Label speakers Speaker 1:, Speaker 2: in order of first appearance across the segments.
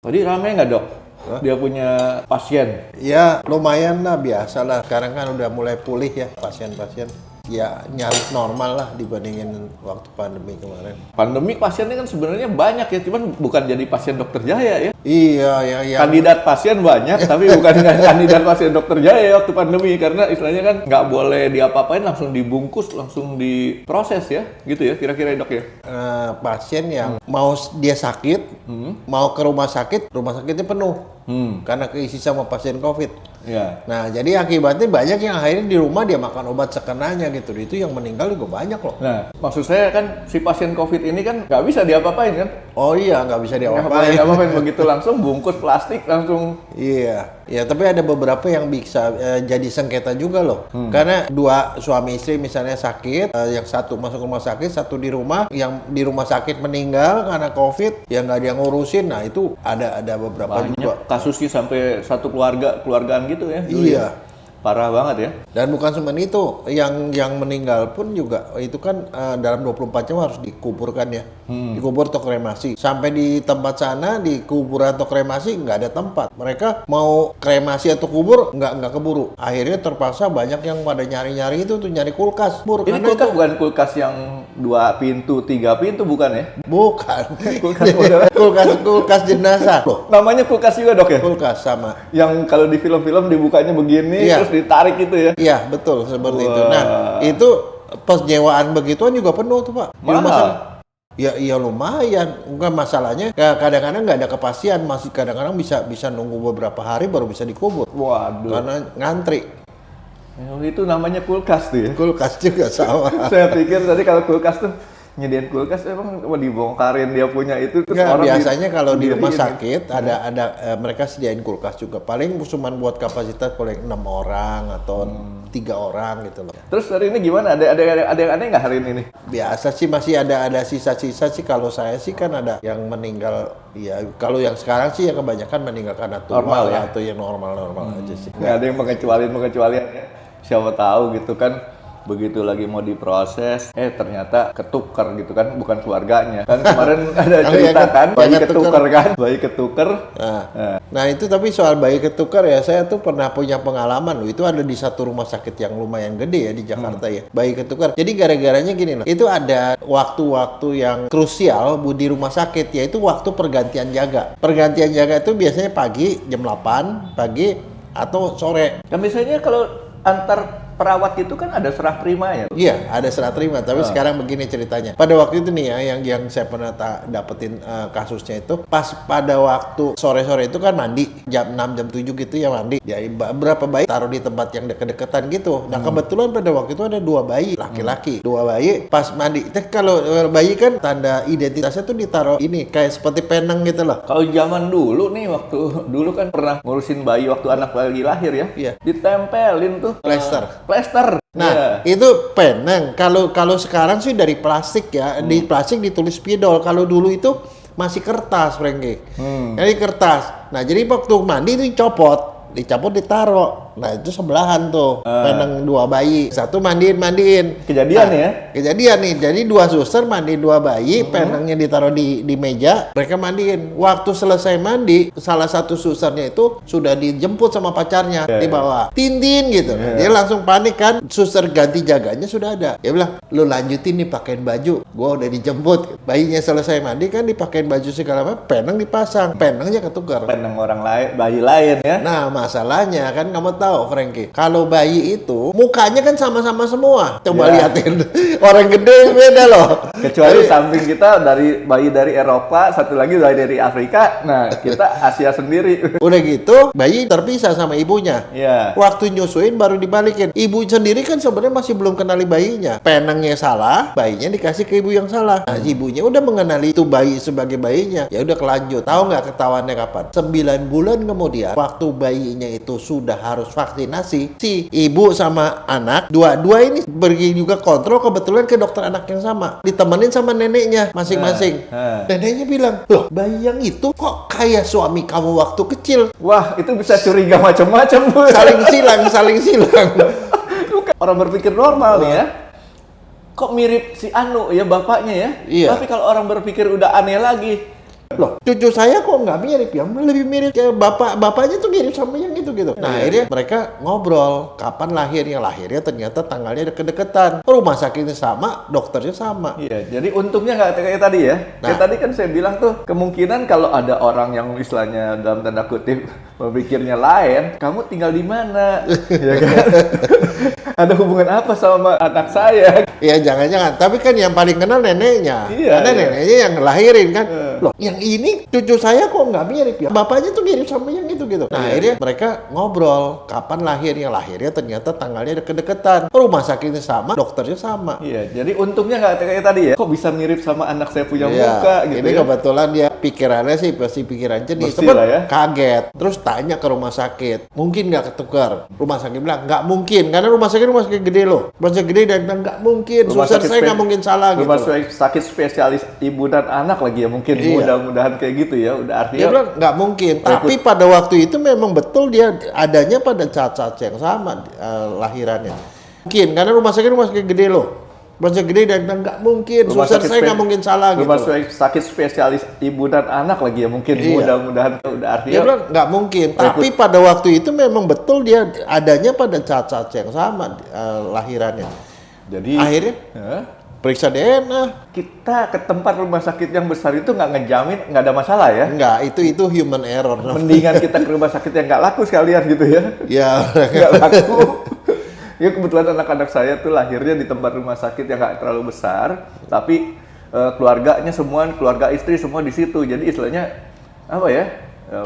Speaker 1: Tadi rame nggak dok? Dia punya pasien.
Speaker 2: Ya lumayan lah, biasa lah. Sekarang kan udah mulai pulih ya pasien-pasien. Ya nyaris normal lah dibandingin waktu pandemi kemarin.
Speaker 1: Pandemi pasiennya kan sebenarnya banyak ya, cuman bukan jadi pasien dokter Jaya ya.
Speaker 2: Iya, ya.
Speaker 1: Kandidat pasien banyak, tapi bukan kandidat pasien dokter Jaya waktu pandemi. Karena istilahnya kan nggak boleh diapa-apain, langsung dibungkus, langsung diproses ya. Gitu ya, kira-kira dok ya?
Speaker 2: Pasien yang mau dia sakit, mau ke rumah sakitnya penuh. Karena keisi sama pasien COVID.
Speaker 1: Ya.
Speaker 2: Nah, jadi akibatnya banyak yang akhirnya di rumah dia makan obat sekenanya gitu. Itu yang meninggal juga banyak loh.
Speaker 1: Nah, maksud saya kan si pasien COVID ini kan nggak bisa diapa-apain kan?
Speaker 2: Oh iya, nggak bisa
Speaker 1: Nggak
Speaker 2: diapa-apain.
Speaker 1: apa-apain begitu langsung bungkus plastik langsung.
Speaker 2: Iya, ya tapi ada beberapa yang bisa jadi sengketa juga loh. Karena dua suami istri misalnya sakit, yang satu masuk rumah sakit, satu di rumah, yang di rumah sakit meninggal karena COVID, yang nggak ada yang ngurusin. Nah itu ada beberapa
Speaker 1: Banyak
Speaker 2: juga.
Speaker 1: kasusnya sampai satu keluargaan gitu ya. dulu
Speaker 2: Iya.
Speaker 1: ya. Parah banget ya.
Speaker 2: Dan bukan cuma itu, yang meninggal pun juga itu kan dalam 24 jam harus dikuburkan ya. Dikubur atau kremasi. Sampai di tempat sana, di kuburan atau kremasi nggak ada tempat. Mereka mau kremasi atau kubur nggak keburu. Akhirnya terpaksa banyak yang pada nyari-nyari itu tuh nyari kulkas.
Speaker 1: Ini kulkas bukan kulkas yang 2 pintu, 3 pintu bukan ya?
Speaker 2: Bukan.
Speaker 1: Kulkas model.
Speaker 2: kulkas jenazah. Loh,
Speaker 1: Namanya kulkas juga dok ya?
Speaker 2: kulkas sama.
Speaker 1: Yang kalau di film-film dibukanya begini,
Speaker 2: Iya.
Speaker 1: terus ditarik gitu ya?
Speaker 2: Iya, betul seperti itu.
Speaker 1: Wah.
Speaker 2: Nah, itu penyewaan begituan juga penuh tuh, Pak. Di rumah
Speaker 1: Mahal.
Speaker 2: sakit. Ya iya lumayan. Enggak masalahnya kadang-kadang nggak ada kepastian, masih kadang-kadang bisa nunggu beberapa hari baru bisa dikubur.
Speaker 1: Waduh.
Speaker 2: Karena ngantri.
Speaker 1: Itu namanya kulkas tuh ya?
Speaker 2: Kulkas juga sama.
Speaker 1: Saya pikir tadi kalau kulkas tuh nyediain kulkas emang mau dibongkarin dia punya itu terus
Speaker 2: Nggak,
Speaker 1: orang
Speaker 2: biasanya kalau di rumah
Speaker 1: didiriin.
Speaker 2: sakit ada mereka sediain kulkas juga. Paling cuma buat kapasitas paling 6 orang atau 3 orang gitu loh.
Speaker 1: Terus hari ini gimana? Ada yang aneh nggak hari ini nih?
Speaker 2: Biasa sih masih ada sisa-sisa sih. Kalau saya sih kan ada yang meninggal ya, kalau yang sekarang sih ya kebanyakan meninggal karena tua
Speaker 1: Normal ya?
Speaker 2: atau yang normal aja sih.
Speaker 1: Nggak ada yang pengecualian ya. Siapa tahu gitu kan, begitu lagi mau diproses, ternyata ketuker gitu kan, bukan keluarganya. Kan kemarin ada cerita kan, bayi ketuker kan, bayi ketuker.
Speaker 2: Nah itu tapi soal bayi ketukar ya, saya tuh pernah punya pengalaman loh. Itu ada di satu rumah sakit yang lumayan gede ya di Jakarta ya, bayi ketukar. Jadi gara-garanya gini loh, itu ada waktu-waktu yang krusial di rumah sakit, yaitu waktu pergantian jaga. Pergantian jaga itu biasanya pagi jam 8 pagi atau sore.
Speaker 1: Kan biasanya kalau antar perawat itu kan ada serah terima ya.
Speaker 2: Iya, ada serah terima. Tapi sekarang begini ceritanya. Pada waktu itu nih ya, yang saya pernah dapetin kasusnya itu, pas pada waktu sore-sore itu kan mandi, jam 6, jam 7 gitu ya mandi. Jadi berapa bayi taruh di tempat yang deket-deketan gitu. Nah kebetulan pada waktu itu ada 2 bayi, laki-laki. 2 bayi pas mandi. Kalau bayi kan tanda identitasnya tuh ditaruh ini, kayak seperti peneng gitu loh.
Speaker 1: Kalau zaman dulu nih, waktu dulu kan pernah ngurusin bayi waktu anak bayi lahir ya.
Speaker 2: Iya.
Speaker 1: Ditempelin tuh. Plester.
Speaker 2: Nah, itu peneng. Kalau sekarang sih dari plastik ya. Di plastik ditulis spidol. Kalau dulu itu masih kertas, Franky. Jadi kertas. Nah, jadi waktu mandi itu dicopot ditaruh. Nah, itu sebelahan tuh. Peneng 2 bayi. Satu mandiin.
Speaker 1: Kejadian
Speaker 2: Nah,
Speaker 1: ya?
Speaker 2: Kejadian nih. Jadi 2 suster mandiin 2 bayi, penengnya ditaruh di meja, mereka mandiin. Waktu selesai mandi, salah satu susternya itu sudah dijemput sama pacarnya di bawah. Tintin gitu. Dia langsung panik kan. Suster ganti jaganya sudah ada. Dia bilang, "Lu lanjutin nih pakein baju. Gua udah dijemput." Bayinya selesai mandi kan dipakein baju segala macam, peneng dipasang. Penengnya ketukar.
Speaker 1: Peneng orang lain, bayi lain ya.
Speaker 2: Nah, masalahnya kan kamu tahu, Franky, kalau bayi itu mukanya kan sama-sama semua. Coba liatin. Orang gede beda loh.
Speaker 1: Kecuali samping kita bayi dari Eropa, satu lagi bayi dari Afrika. Nah, kita Asia sendiri.
Speaker 2: Udah gitu, bayi terpisah sama ibunya.
Speaker 1: Iya.
Speaker 2: Waktu nyusuin baru dibalikin. Ibu sendiri kan sebenarnya masih belum kenali bayinya. Penengnya salah, bayinya dikasih ke ibu yang salah. Nah, ibunya udah mengenali itu bayi sebagai bayinya. Ya udah kelanjut. Tahu nggak ketahuannya kapan? 9 bulan kemudian, waktu bayinya itu sudah harus vaksinasi, si ibu sama anak dua ini pergi juga kontrol, kebetulan ke dokter anak yang sama, ditemenin sama neneknya masing-masing. Neneknya bilang, "Loh, bayi yang itu kok kayak suami kamu waktu kecil."
Speaker 1: Wah, itu bisa curiga macam-macam tuh.
Speaker 2: saling silang.
Speaker 1: Orang berpikir normal nih ya. Kok mirip si Anu ya bapaknya ya?
Speaker 2: Iya.
Speaker 1: Tapi kalau orang berpikir udah aneh lagi,
Speaker 2: Loh, cucu saya kok nggak mirip ya? Lebih mirip kayak bapaknya tuh mirip sama yang itu gitu. Nah, akhirnya mereka ngobrol kapan lahirnya. Lahirnya ternyata tanggalnya deket-deketan. Rumah sakitnya sama, dokternya sama.
Speaker 1: Iya, jadi untungnya nggak kayak tadi ya. Kayak tadi kan saya bilang tuh, kemungkinan kalau ada orang yang istilahnya dalam tanda kutip memikirnya lain, kamu tinggal di mana? Ya kan? Ada hubungan apa sama anak saya?
Speaker 2: Ya jangan-jangan. Tapi kan yang paling kenal neneknya.
Speaker 1: Iya,
Speaker 2: Karena
Speaker 1: iya.
Speaker 2: neneknya yang ngelahirin kan. Loh, yang ini cucu saya kok nggak mirip ya? Bapaknya tuh mirip sama yang itu gitu. Nah, akhirnya mereka ngobrol kapan lahirnya. Lahirnya ternyata tanggalnya deket-deketan. Rumah sakitnya sama, dokternya sama.
Speaker 1: Iya, jadi untungnya nggak kayak tadi ya. Kok bisa mirip sama anak saya punya muka gitu
Speaker 2: ini
Speaker 1: ya?
Speaker 2: kebetulan dia pikirannya sih pasti pikiran jernih.
Speaker 1: Bersih lah ya.
Speaker 2: Kaget. Terus tanya ke rumah sakit, mungkin nggak ketukar? Rumah sakit bilang nggak mungkin, karena rumah sakit gede loh. Rumah sakit gede dan bilang nggak mungkin. Suster saya nggak mungkin salah gitu.
Speaker 1: Rumah sakit spesialis ibu dan anak lagi ya mungkin.
Speaker 2: Iya.
Speaker 1: Mudah-mudahan kayak gitu ya. Udah
Speaker 2: Dia
Speaker 1: artinya.
Speaker 2: bilang nggak mungkin. Tapi pada waktu itu memang betul dia adanya pada saat-saat yang sama lahirannya. Mungkin karena rumah sakit gede loh. Rumah sakit gede dan bilang nggak mungkin.
Speaker 1: Rumah
Speaker 2: Suster
Speaker 1: sakit
Speaker 2: saya nggak mungkin salah gitu.
Speaker 1: Rumah sakit spesialis ibu dan anak lagi ya mungkin.
Speaker 2: Iya.
Speaker 1: Mudah-mudahan udah artinya.
Speaker 2: Dia bilang nggak mungkin. Tapi pada waktu itu memang betul dia adanya pada saat-saat yang sama lahirannya.
Speaker 1: Jadi
Speaker 2: Akhirnya periksa DNA.
Speaker 1: kita ke tempat rumah sakit yang besar itu nggak ngejamin nggak ada masalah ya.
Speaker 2: Enggak, itu human error.
Speaker 1: Mendingan kita ke rumah sakit yang nggak laku sekalian gitu ya.
Speaker 2: Ya,
Speaker 1: Nggak laku. Ya kebetulan anak-anak saya tuh lahirnya di tempat rumah sakit yang nggak terlalu besar, tapi keluarganya semua, keluarga istri semua di situ. Jadi istilahnya apa ya?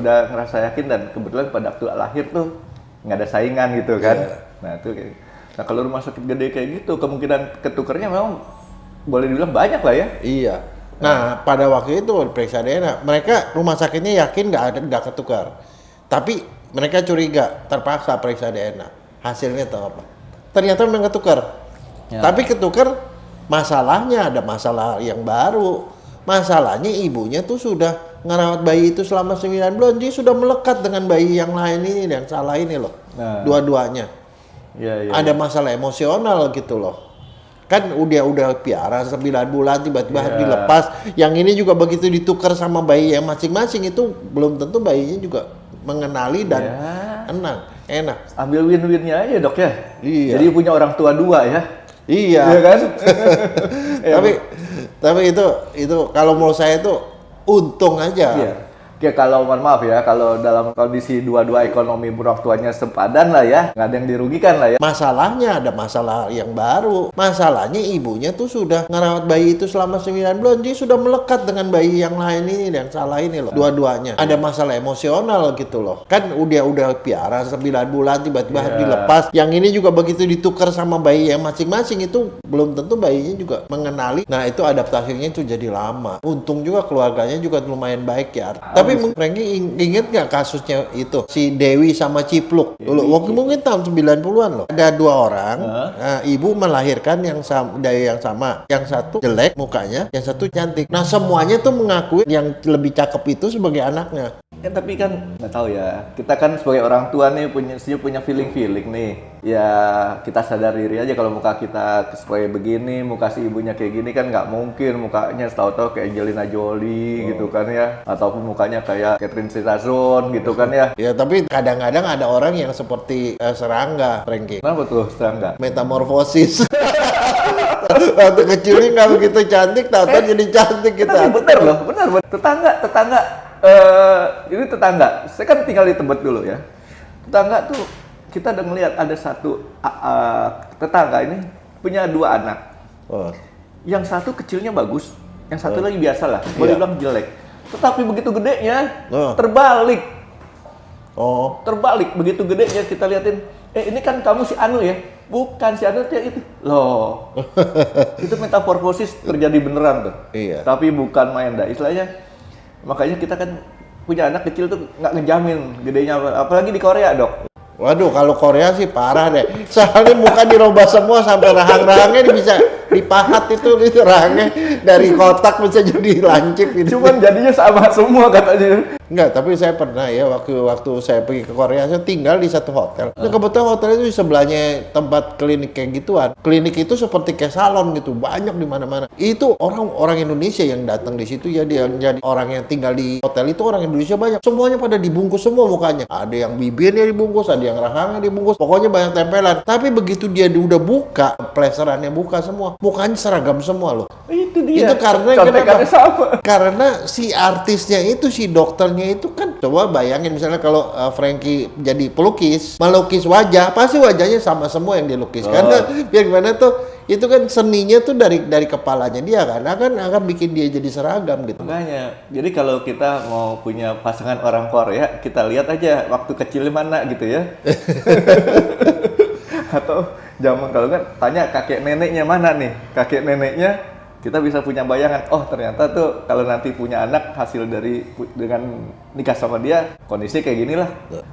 Speaker 1: Udah ngerasa yakin dan kebetulan pada waktu lahir tuh nggak ada saingan gitu kan. Nah itu kayak. Nah kalau rumah sakit gede kayak gitu kemungkinan ketukernya memang boleh dibilang banyak lah ya.
Speaker 2: iya. Nah, pada waktu itu periksa DNA, mereka rumah sakitnya yakin nggak ketukar. Tapi mereka curiga, terpaksa periksa DNA. Hasilnya tahu apa? Ternyata memang ketukar.
Speaker 1: Ya.
Speaker 2: Tapi ketukar masalahnya ada masalah yang baru. Masalahnya ibunya tuh sudah ngerawat bayi itu selama 9 bulan, dia sudah melekat dengan bayi yang lain ini, yang salah ini loh.
Speaker 1: Nah.
Speaker 2: Dua-duanya.
Speaker 1: Iya, iya.
Speaker 2: Ada masalah emosional gitu loh. Kan udah piara 9 bulan tiba-tiba harus dilepas. Yang ini juga begitu ditukar sama bayi yang masing-masing itu belum tentu bayinya juga mengenali dan enak.
Speaker 1: Ambil win-winnya aja dok ya.
Speaker 2: Iya.
Speaker 1: Jadi punya orang tua dua ya.
Speaker 2: Iya.
Speaker 1: Iya kan?
Speaker 2: tapi itu kalau menurut saya itu untung aja.
Speaker 1: Iya. Ya kalau mohon maaf ya, kalau dalam kondisi dua-dua ekonomi orang tuanya sepadan lah ya, nggak ada yang dirugikan lah ya.
Speaker 2: Masalahnya ada masalah yang baru. Masalahnya ibunya tuh sudah ngerawat bayi itu selama 9 bulan, dia sudah melekat dengan bayi yang lain ini, yang salah ini loh. Dua-duanya. Ada masalah emosional gitu loh. Kan udah piara 9 bulan tiba-tiba harus dilepas. Yang ini juga begitu ditukar sama bayi yang masing-masing itu belum tentu bayinya juga mengenali. Nah, itu adaptasinya itu jadi lama. Untung juga keluarganya juga lumayan baik ya. Tapi Franky inget nggak kasusnya itu si Dewi sama Cipluk dulu waktu mungkin tahun 90-an loh, ada 2 orang ibu melahirkan yang sama, yang satu jelek mukanya, yang satu cantik. Nah semuanya tuh mengakui yang lebih cakep itu sebagai anaknya.
Speaker 1: Ya tapi kan nggak tahu ya, kita kan sebagai orang tua nih punya feeling nih. Ya kita sadar diri aja kalau muka kita kayak begini, muka si ibunya kayak gini kan nggak mungkin mukanya setahu-tahu kayak Angelina Jolie gitu kan ya, ataupun mukanya kayak Catherine Zeta-Jones gitu kan ya.
Speaker 2: Ya tapi kadang-kadang ada orang yang seperti serangga, Franky.
Speaker 1: Kenapa tuh serangga?
Speaker 2: Metamorfosis. Waktu kecilnya nggak begitu cantik, tahu-tahu jadi cantik gitu.
Speaker 1: Tapi bener loh, bener. Tetangga. Ini tetangga. Saya kan tinggal di Tebet dulu ya. Tetangga tuh kita udah ngeliat ada satu tetangga ini punya 2 anak.
Speaker 2: Oh.
Speaker 1: Yang satu kecilnya bagus, yang satu lagi biasa lah. Boleh bilang jelek. Tetapi begitu gedenya terbalik.
Speaker 2: Oh.
Speaker 1: Terbalik begitu gedenya kita liatin. Ini kan kamu si Anu ya? Bukan si Anu tuh itu. Loh. Itu metamorfosis terjadi beneran tuh.
Speaker 2: Iya.
Speaker 1: Tapi bukan main dah. Istilahnya makanya kita kan punya anak kecil tuh nggak ngejamin gedenya apalagi di Korea dok.
Speaker 2: Waduh, kalau Korea sih parah deh. Soalnya muka dirobah semua sampai rahang-rahangnya bisa dipahat itu rahangnya dari kotak bisa jadi lancip gitu.
Speaker 1: Cuman jadinya sama semua katanya.
Speaker 2: Enggak, tapi saya pernah ya waktu saya pergi ke Korea, saya tinggal di satu hotel. Nah, kebetulan hotel itu di sebelahnya tempat klinik kayak gituan. Klinik itu seperti kayak salon gitu, banyak di mana-mana. Itu orang Indonesia yang datang di situ ya, dia jadi orang yang tinggal di hotel itu orang Indonesia banyak. Semuanya pada dibungkus semua mukanya. Ada yang bibirnya dibungkus, ada yang rahangnya dibungkus. Pokoknya banyak tempelan. Tapi begitu dia udah buka, pleserannya buka semua, mukanya seragam semua loh.
Speaker 1: Itu dia.
Speaker 2: Itu karena
Speaker 1: contekannya sama.
Speaker 2: karena si artisnya itu, si dokternya itu kan, coba bayangin misalnya kalau Frankie jadi pelukis, melukis wajah, pasti wajahnya sama semua yang dilukis. Karena biar gimana tuh, itu kan seninya tuh dari kepalanya dia kan, akan bikin dia jadi seragam gitu.
Speaker 1: Makanya, jadi kalau kita mau punya pasangan orang Korea, kita lihat aja waktu kecil mana gitu ya. Atau zaman kalau kan tanya kakek neneknya mana nih, kakek neneknya kita bisa punya bayangan, oh ternyata tuh kalau nanti punya anak hasil dengan nikah sama dia, kondisi kayak gini lah.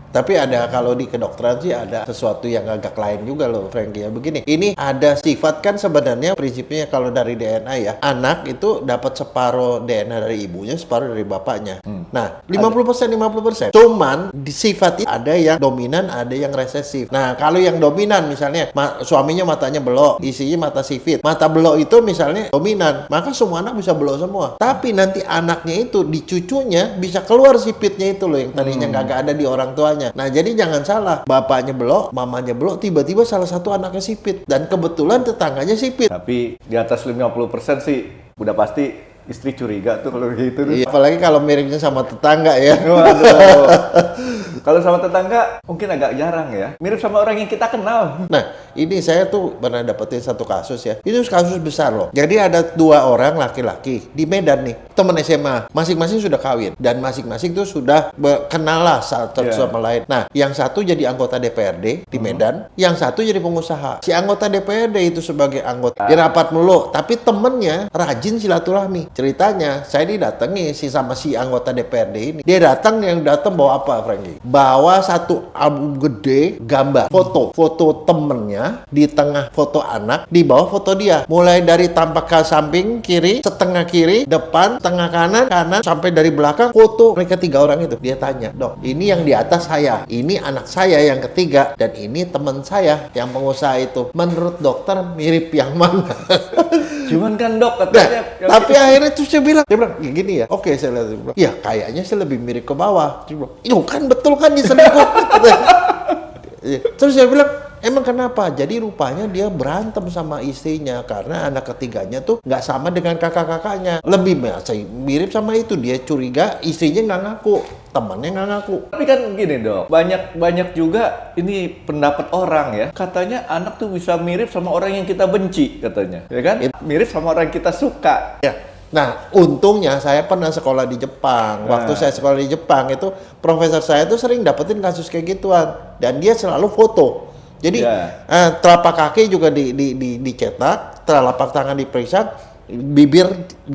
Speaker 2: Tapi ada, kalau di kedokteran sih ada sesuatu yang agak lain juga loh Frankie ya. Begini, ini ada sifat kan sebenarnya prinsipnya kalau dari DNA ya, anak itu dapat separuh DNA dari ibunya, separuh dari bapaknya. Nah, 50%. Cuman di sifat itu ada yang dominan, ada yang resesif. Nah, kalau yang dominan misalnya suaminya matanya belok, isinya mata sipit. Mata belok itu misalnya dominan, maka semua anak bisa belok semua. Tapi nanti anaknya itu di cucunya bisa keluar sipitnya itu loh yang tadinya nggak ada di orang tuanya. Nah, jadi jangan salah, bapaknya belok, mamanya belok, tiba-tiba salah satu anaknya sipit dan kebetulan tetangganya sipit.
Speaker 1: Tapi di atas 50% sih udah pasti istri curiga tuh kalau gitu.
Speaker 2: Iya, apalagi kalau miripnya sama tetangga ya.
Speaker 1: Waduh. Kalau sama tetangga mungkin agak jarang ya. Mirip sama orang yang kita kenal.
Speaker 2: Nah, ini saya tuh pernah dapetin satu kasus ya. Itu kasus besar loh. Jadi ada 2 orang laki-laki di Medan nih, teman SMA. Masing-masing sudah kawin dan masing-masing tuh sudah kenal lah satu sama lain. Nah, yang satu jadi anggota DPRD di Medan, yang satu jadi pengusaha. Si anggota DPRD itu sebagai anggota di rapat mulu, tapi temennya rajin silaturahmi. Ceritanya, saya didatangi sama si anggota DPRD ini. Dia datang, yang datang bawa apa, Frankie? Bawa satu album gede gambar foto temennya, di tengah foto anak, di bawah foto dia, mulai dari tampak ke samping kiri, setengah kiri, depan, tengah kanan, sampai dari belakang foto mereka 3 orang itu. Dia tanya, dok, ini yang di atas saya, ini anak saya yang ketiga, dan ini teman saya yang pengusaha itu. Menurut dokter mirip yang mana?
Speaker 1: Cuman kan dok katanya.
Speaker 2: Nah, tapi akhirnya tuh dia bilang ya gini ya, oke, saya lihat, dia bilang, ya kayaknya saya lebih mirip ke bawah. Dia bilang, itu kan betul kan dia selingkuh. Terus saya bilang, emang kenapa? Jadi rupanya dia berantem sama istrinya karena anak ketiganya tuh nggak sama dengan kakak-kakaknya. Lebih mirip sama itu. Dia curiga istrinya nggak ngaku, temannya nggak ngaku.
Speaker 1: Tapi kan gini dok, banyak juga ini pendapat orang ya. Katanya anak tuh bisa mirip sama orang yang kita benci katanya, ya kan? Mirip sama orang yang kita suka.
Speaker 2: Ya. Nah, untungnya saya pernah sekolah di Jepang. Waktu saya sekolah di Jepang itu, profesor saya tuh sering dapetin kasus kayak gituan. Dan dia selalu foto. Jadi, telapak kaki juga dicetak, telapak tangan diperiksa,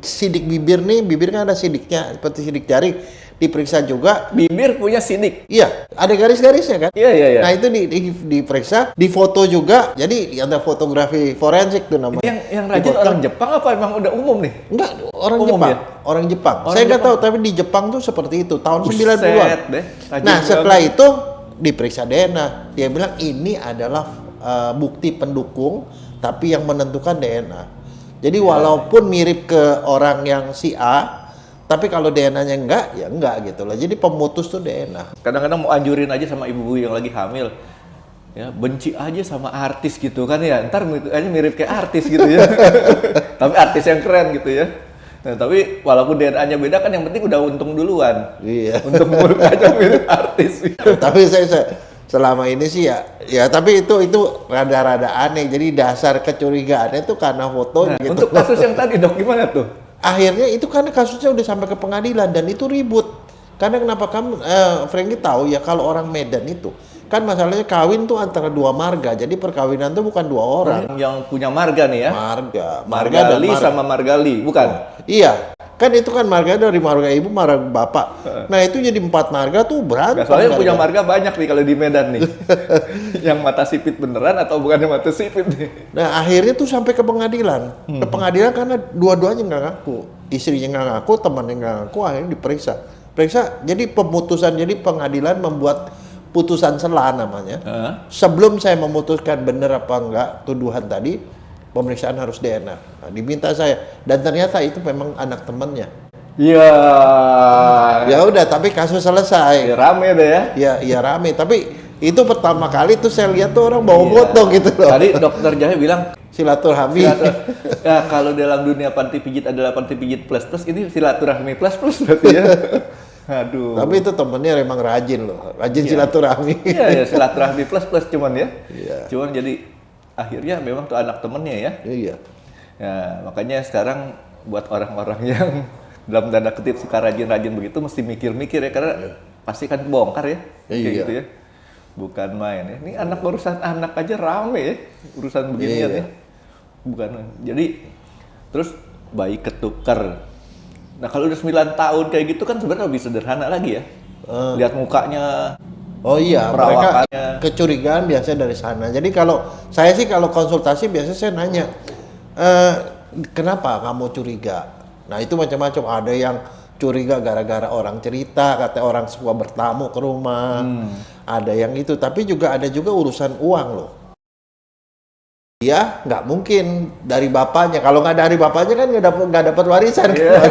Speaker 2: sidik bibir nih, bibir kan ada sidiknya, seperti sidik jari. Diperiksa juga.
Speaker 1: Bibir punya sidik.
Speaker 2: Iya, ada garis-garisnya kan?
Speaker 1: Iya.
Speaker 2: Nah, itu diperiksa, difoto juga. Jadi ada fotografi forensik tuh namanya.
Speaker 1: Yang rajin orang Jepang apa emang udah umum nih?
Speaker 2: Enggak, orang
Speaker 1: Umum
Speaker 2: Jepang.
Speaker 1: ya?
Speaker 2: Orang Jepang. Saya nggak tahu, tapi di Jepang tuh seperti itu tahun 90-an.
Speaker 1: Deh,
Speaker 2: Nah, setelah itu diperiksa DNA. Dia bilang ini adalah bukti pendukung, tapi yang menentukan DNA. Jadi walaupun mirip ke orang yang si A, tapi kalau DNA-nya enggak, ya enggak gitu loh. Jadi pemutus tuh DNA.
Speaker 1: Kadang-kadang mau anjurin aja sama ibu-ibu yang lagi hamil, ya benci aja sama artis gitu kan ya. Ntar aja mirip kayak artis gitu ya. Tapi artis yang keren gitu ya. Nah, tapi walaupun DNA-nya beda kan yang penting udah untung duluan.
Speaker 2: Iya.
Speaker 1: Untung mulut aja mirip artis.
Speaker 2: Tapi saya selama ini sih ya tapi itu rada-rada aneh. Jadi dasar kecurigaannya itu karena foto gitu.
Speaker 1: Untuk kasus yang tadi dok gimana tuh?
Speaker 2: Akhirnya itu karena kasusnya udah sampai ke pengadilan dan itu ribut. Karena kenapa kamu, Frankie tahu ya kalau orang Medan itu kan masalahnya kawin tuh antara 2 marga. Jadi perkawinan tuh bukan 2 orang.
Speaker 1: Yang punya marga nih ya?
Speaker 2: Margali
Speaker 1: sama Margali, bukan?
Speaker 2: Iya. Kan itu kan marga dari marga ibu, marga bapak. Nah itu jadi 4 marga tuh berantem.
Speaker 1: Soalnya punya marga banyak nih kalau di Medan nih. Yang mata sipit beneran atau bukan yang mata sipit nih.
Speaker 2: Nah akhirnya tuh sampai ke pengadilan. Ke pengadilan karena dua-duanya nggak ngaku. Istrinya nggak ngaku, temannya nggak ngaku, akhirnya diperiksa. Periksa, jadi pemutusan, jadi pengadilan membuat putusan selah namanya.
Speaker 1: Heeh.
Speaker 2: Sebelum saya memutuskan benar apa enggak tuduhan tadi, pemeriksaan harus DNA. Nah, diminta saya, dan ternyata itu memang anak temannya.
Speaker 1: Iya.
Speaker 2: Ya udah, tapi kasus
Speaker 1: Ya,
Speaker 2: selesai.
Speaker 1: rame deh ya.
Speaker 2: Ya, ya rame. Tapi itu pertama kali tuh saya lihat tuh orang bawa
Speaker 1: Iya.
Speaker 2: foto gitu loh.
Speaker 1: Tadi dokter Jahe bilang
Speaker 2: Silaturahmi.
Speaker 1: ya kalau dalam dunia panti pijit adalah panti pijit plus plus, ini silaturahmi plus plus berarti ya. Aduh.
Speaker 2: Tapi itu temennya emang rajin loh, rajin
Speaker 1: Iya.
Speaker 2: silaturahmi.
Speaker 1: Iya ya, silaturahmi plus plus cuman ya.
Speaker 2: Iya.
Speaker 1: Cuman jadi akhirnya memang tuh anak temennya ya.
Speaker 2: Iya.
Speaker 1: Ya, makanya sekarang buat orang-orang yang dalam tanda kutip suka rajin-rajin begitu mesti mikir-mikir ya, karena pasti kan bongkar ya. Kayak
Speaker 2: Iya.
Speaker 1: gitu ya. Bukan main ya. Ini anak urusan anak aja rame ya. Urusan beginian
Speaker 2: Iya.
Speaker 1: ya. Bukan. Jadi terus bayi ketukar. Nah, kalau udah 9 tahun kayak gitu kan sebenarnya lebih sederhana lagi ya. Lihat mukanya.
Speaker 2: Oh iya, mereka
Speaker 1: Perawakannya.
Speaker 2: kecurigaan biasanya dari sana. Jadi kalau saya sih kalau konsultasi biasanya saya nanya, kenapa kamu curiga? Nah itu macam-macam. Ada yang curiga gara-gara orang cerita, kata orang suka bertamu ke rumah. Ada yang itu, tapi ada juga urusan uang loh. Dia nggak mungkin dari bapaknya. Kalau nggak dari bapaknya kan nggak dapat warisan.
Speaker 1: Iya.